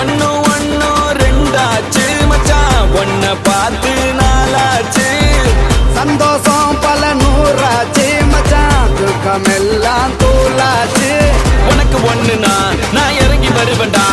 ஒன்னு ஒன்னு ரெண்டாச்சு மச்சான் ஒன்ன பார்த்து நாளாச்சு சந்தோஷம் பல நூறாச்சு மச்சான் துக்கம் எல்லாம் தூளாச்சு உனக்கு ஒண்ணுனா நான் இறங்கி வருவேன்டா